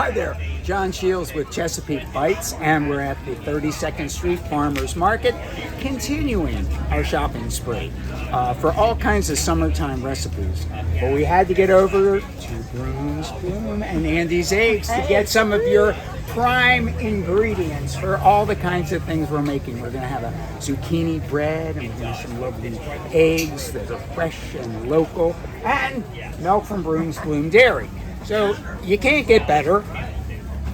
Hi there, John Shields with Chesapeake Bites, and we're at the 32nd Street Farmers Market, continuing our shopping spree for all kinds of summertime recipes. But we had to get over to Browne's Bloom and Andy's Eggs to get some of your prime ingredients for all the kinds of things we're making. We're going to have a zucchini bread, and we're going to have some lovely eggs that are fresh and local, and milk from Browne's Bloom Dairy. So you can't get better.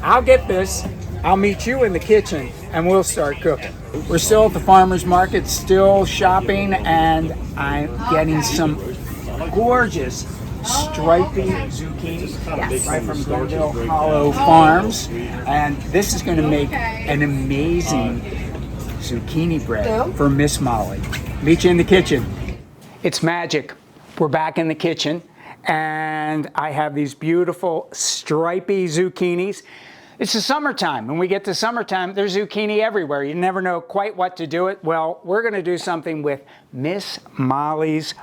I'll get this. I'll meet you in the kitchen and we'll start cooking. We're still at the farmer's market, still shopping, and I'm getting some gorgeous stripy zucchini right from Glenville Hollow Farms. And this is going to make an amazing zucchini bread for Miss Molly. Meet you in the kitchen. It's magic. We're back in the kitchen. And I have these beautiful stripy zucchinis. It's the summertime. When we get to summertime, there's zucchini everywhere. You never know quite what to do it. Well, we're going to do something with Miss Molly's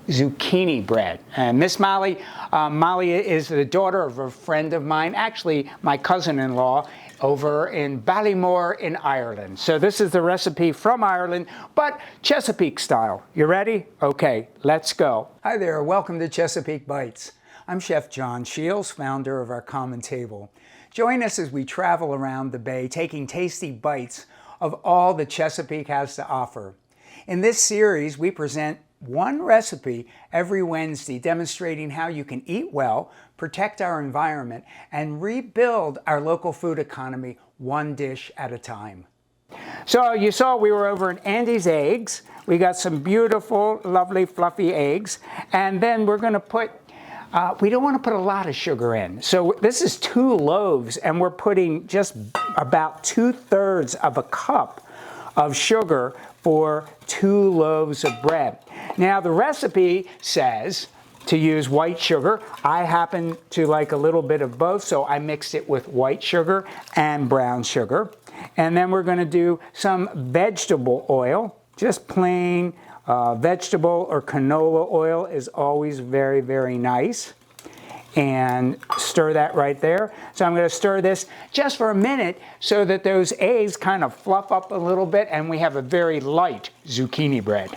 zucchini bread. And Miss Molly, Molly is the daughter of a friend of mine, actually my cousin-in-law, over in Ballymore in Ireland. So this is the recipe from Ireland, but Chesapeake style. You ready? Okay, let's go. Hi there, welcome to Chesapeake Bites. I'm Chef John Shields, founder of Our Common Table. Join us as we travel around the bay, taking tasty bites of all that Chesapeake has to offer. In this series, we present one recipe every Wednesday, demonstrating how you can eat well, protect our environment, and rebuild our local food economy one dish at a time. So you saw we were over at Andy's Eggs. We got some beautiful, lovely, fluffy eggs. And then we're going to put, we don't want to put a lot of sugar in. So this is 2 loaves, and we're putting just about 2/3 of a cup of sugar for 2 loaves of bread. Now the recipe says to use white sugar. I happen to like a little bit of both, so I mixed it with white sugar and brown sugar. And then we're going to do some vegetable oil, just plain vegetable or canola oil is always very, very nice. And stir that right there. So I'm going to stir this just for a minute so that those eggs kind of fluff up a little bit and we have a very light zucchini bread.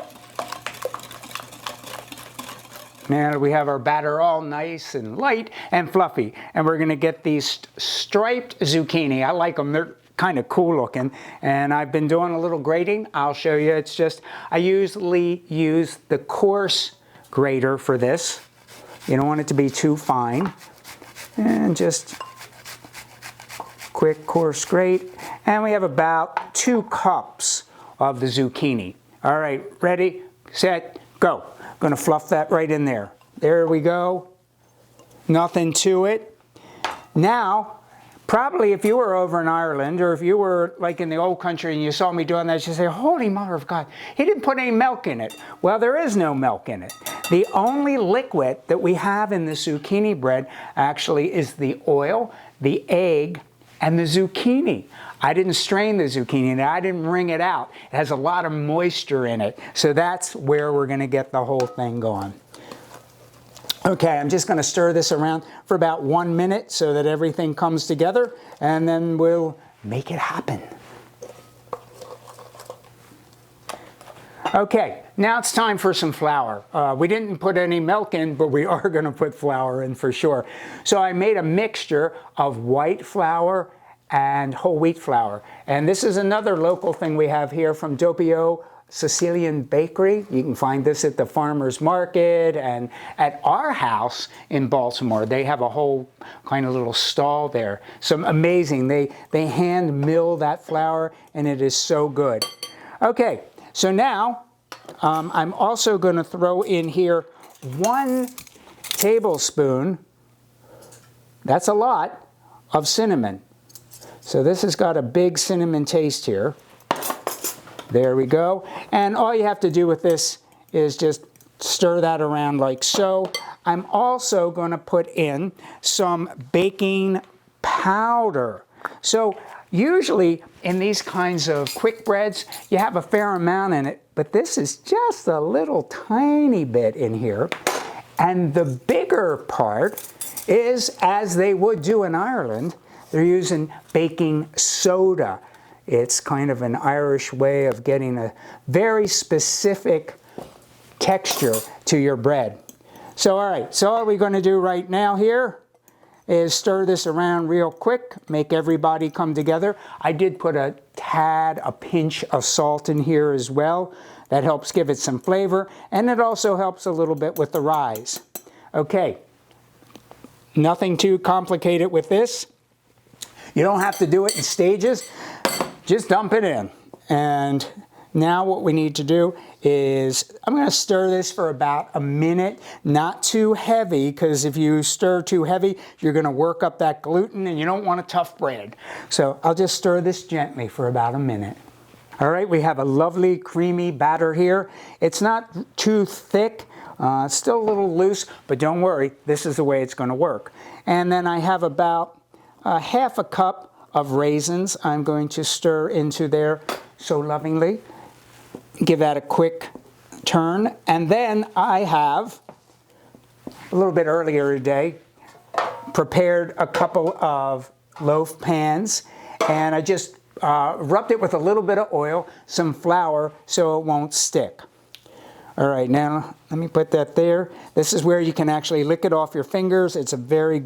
Now we have our batter all nice and light and fluffy, and we're going to get these striped zucchini. I like them. They're kind of cool looking, and I've been doing a little grating. I'll show you. It's just, I usually use the coarse grater for this. You don't want it to be too fine. And just quick coarse grate. And we have about 2 cups of the zucchini. All right, ready, set, go. Going to fluff that right in there. There we go. Nothing to it. Now, probably if you were over in Ireland, or if you were like in the old country and you saw me doing that, you'd say, holy mother of God, he didn't put any milk in it. Well, there is no milk in it. The only liquid that we have in the zucchini bread actually is the oil, the egg, and the zucchini. I didn't strain the zucchini and I didn't wring it out. It has a lot of moisture in it. So that's where we're going to get the whole thing going. Okay, I'm just going to stir this around for about 1 minute so that everything comes together, and then we'll make it happen. Okay, now it's time for some flour. We didn't put any milk in, but we are going to put flour in for sure. So I made a mixture of white flour and whole wheat flour. And this is another local thing we have here from Doppio Sicilian Bakery. You can find this at the farmer's market and at our house in Baltimore. They have a whole kind of little stall there. So amazing. They hand mill that flour and it is so good. Okay, so now I'm also going to throw in here 1 tablespoon, that's a lot, of cinnamon. So this has got a big cinnamon taste here. There we go. And all you have to do with this is just stir that around like so. I'm also going to put in some baking powder. So usually in these kinds of quick breads, you have a fair amount in it, but this is just a little tiny bit in here. And the bigger part is, as they would do in Ireland, they're using baking soda. It's kind of an Irish way of getting a very specific texture to your bread. So all right, so all we're going to do right now here is stir this around real quick, make everybody come together. I did put a pinch of salt in here as well. That helps give it some flavor, and it also helps a little bit with the rise. Okay, nothing too complicated with this. You don't have to do it in stages, just dump it in. And now what we need to do is, I'm going to stir this for about a minute, not too heavy, because if you stir too heavy, you're going to work up that gluten and you don't want a tough bread. So I'll just stir this gently for about a minute. All right, we have a lovely creamy batter here. It's not too thick, it's still a little loose, but don't worry, this is the way it's going to work. And then I have about half a cup of raisins I'm going to stir into there so lovingly. Give that a quick turn. And then I have, a little bit earlier today, prepared a couple of loaf pans, and I just rubbed it with a little bit of oil, some flour, so it won't stick. All right, now let me put that there. This is where you can actually lick it off your fingers. It's a very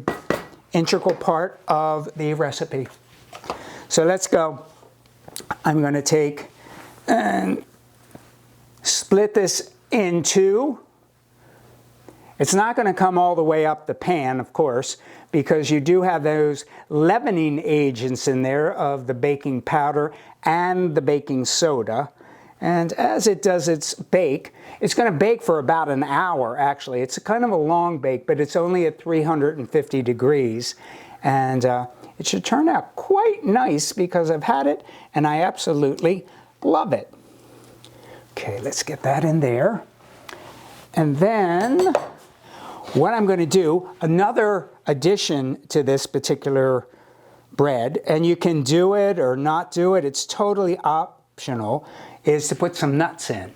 integral part of the recipe. So let's go. I'm going to take and split this in two. It's not going to come all the way up the pan, of course, because you do have those leavening agents in there of the baking powder and the baking soda. And as it does its bake, it's going to bake for about an hour, actually. It's kind of a long bake, but it's only at 350 degrees. And it should turn out quite nice because I've had it and I absolutely love it. Okay, let's get that in there. And then what I'm going to do, another addition to this particular bread, and you can do it or not do it, it's totally optional, is to put some nuts in.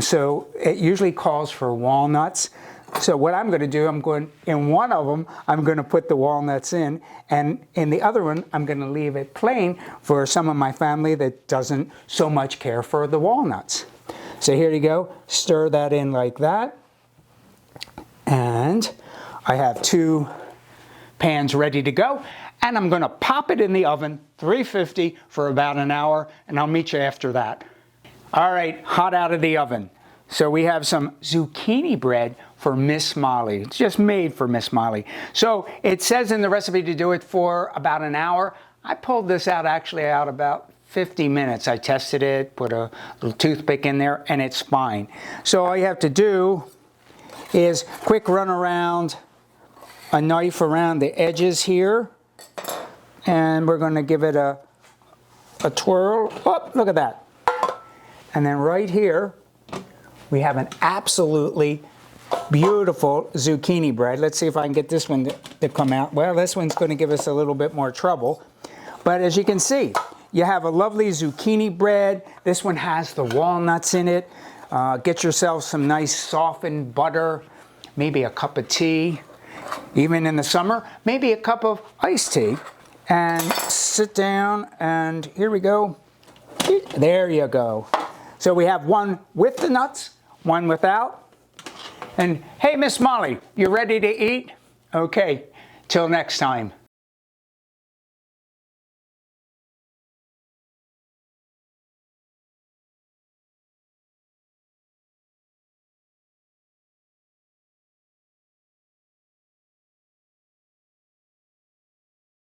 So it usually calls for walnuts. So what I'm going to do, in one of them, I'm going to put the walnuts in, and in the other one, I'm going to leave it plain for some of my family that doesn't so much care for the walnuts. So here you go, stir that in like that. And I have two pans ready to go, and I'm going to pop it in the oven, 350 for about an hour, and I'll meet you after that. All right, hot out of the oven. So we have some zucchini bread for Miss Molly. It's just made for Miss Molly. So it says in the recipe to do it for about an hour. I pulled this out about 50 minutes. I tested it, put a little toothpick in there, and it's fine. So all you have to do is quick run around a knife around the edges here, and we're going to give it a twirl. Oh, look at that. And then right here, we have an absolutely beautiful zucchini bread. Let's see if I can get this one to come out. Well, this one's going to give us a little bit more trouble. But as you can see, you have a lovely zucchini bread. This one has the walnuts in it. Get yourself some nice softened butter, maybe a cup of tea. Even in the summer, maybe a cup of iced tea. And sit down, and here we go. There you go. So we have one with the nuts, one without. And hey, Miss Molly, you ready to eat? Okay, till next time.